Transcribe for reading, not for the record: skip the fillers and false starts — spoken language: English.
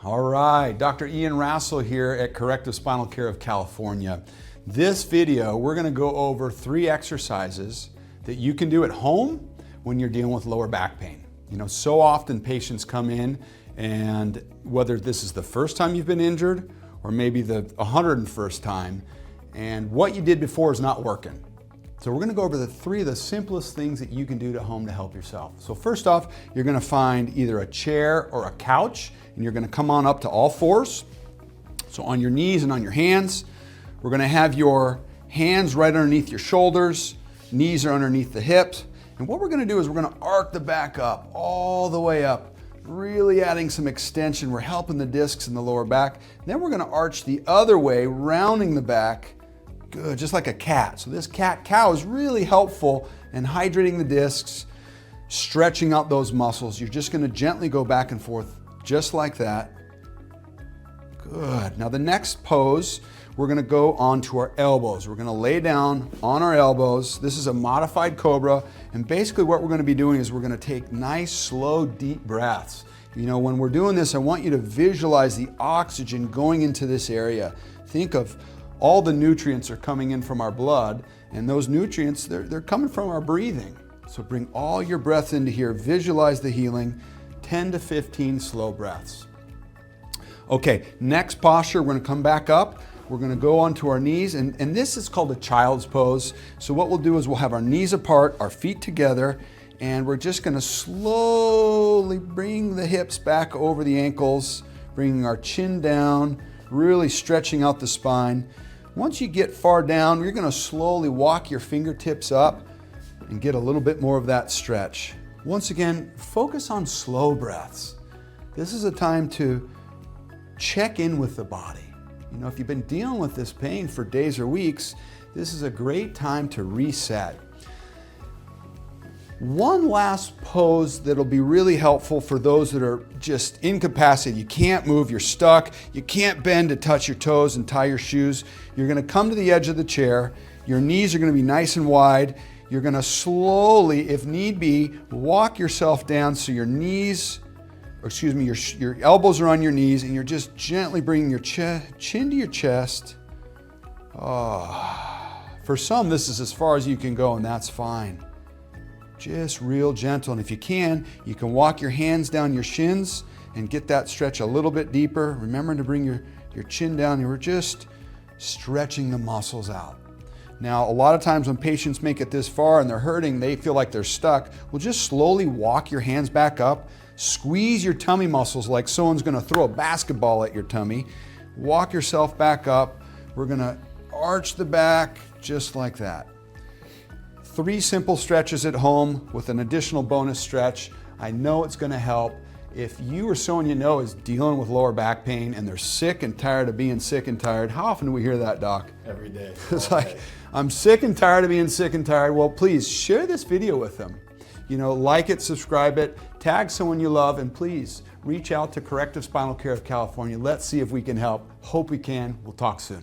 All right, Dr. Ian Rassel here at Corrective Spinal Care of California. This video, we're gonna go over 3 exercises that you can do at home when you're dealing with lower back pain. You know, so often patients come in and whether this is the first time you've been injured or maybe the 101st time, and what you did before is not working. So we're gonna go over the 3 of the simplest things that you can do at home to help yourself. So first off, you're gonna find either a chair or a couch, and you're gonna come on up to all 4s. So on your knees and on your hands. We're gonna have your hands right underneath your shoulders, knees are underneath the hips. And what we're gonna do is we're gonna arc the back up, all the way up, really adding some extension. We're helping the discs in the lower back. Then we're gonna arch the other way, rounding the back. Good, just like a cat. So this cat-cow is really helpful in hydrating the discs, stretching out those muscles. You're just gonna gently go back and forth, just like that. Good. Now the next pose, we're gonna go onto our elbows. We're gonna lay down on our elbows. This is a modified cobra, and basically what we're gonna be doing is we're gonna take nice, slow, deep breaths. You know, when we're doing this, I want you to visualize the oxygen going into this area. Think of all the nutrients are coming in from our blood, and those nutrients, they're coming from our breathing. So bring all your breath into here, visualize the healing, 10 to 15 slow breaths. Okay, next posture, we're gonna come back up. We're gonna go onto our knees, and this is called a child's pose. So what we'll do is we'll have our knees apart, our feet together, and we're just gonna slowly bring the hips back over the ankles, bringing our chin down, really stretching out the spine. Once you get far down, you're gonna slowly walk your fingertips up and get a little bit more of that stretch. Once again, focus on slow breaths. This is a time to check in with the body. You know, if you've been dealing with this pain for days or weeks, this is a great time to reset. One last pose that'll be really helpful for those that are just incapacitated. You can't move, you're stuck, you can't bend to touch your toes and tie your shoes. You're gonna come to the edge of the chair, your knees are gonna be nice and wide. You're gonna slowly, if need be, walk yourself down so your knees, or excuse me, your elbows are on your knees, and you're just gently bringing your chin to your chest. For some, this is as far as you can go, and that's fine. Just real gentle, and if you can walk your hands down your shins and get that stretch a little bit deeper. Remembering to bring your chin down, and we're just stretching the muscles out. Now, a lot of times when patients make it this far and they're hurting, they feel like they're stuck. Well, just slowly walk your hands back up, squeeze your tummy muscles like someone's gonna throw a basketball at your tummy. Walk yourself back up. We're gonna arch the back just like that. 3 simple stretches at home with an additional bonus stretch. I know it's gonna help. If you or someone you know is dealing with lower back pain and they're sick and tired of being sick and tired, how often do we hear that, Doc? Every day. It's like, I'm sick and tired of being sick and tired. Well, please share this video with them. You know, like it, subscribe it, tag someone you love, and please reach out to Corrective Spinal Care of California. Let's see if we can help. Hope we can. We'll talk soon.